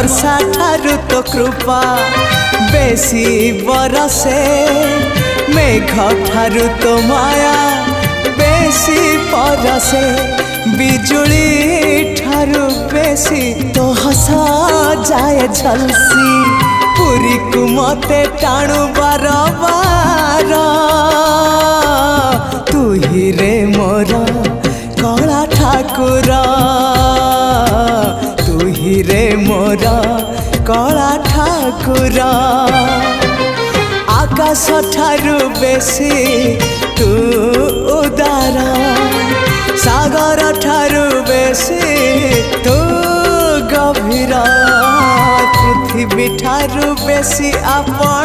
वर्षा ठारू तो कृपा बेसी बरसे मेघ ठारू तो माया बेसी परसे बिजुली ठारू बेसी तो हस जाए झलसी पुरी को मते टाणु बार बार तू ही रे मोर कला ठाकुर तू ही रे मोर कला ठाकुर आकाश ठारू बेसी तू उदार सागर ठारू बेसी तू गभीर पृथ्वी ठारू बेसी आपण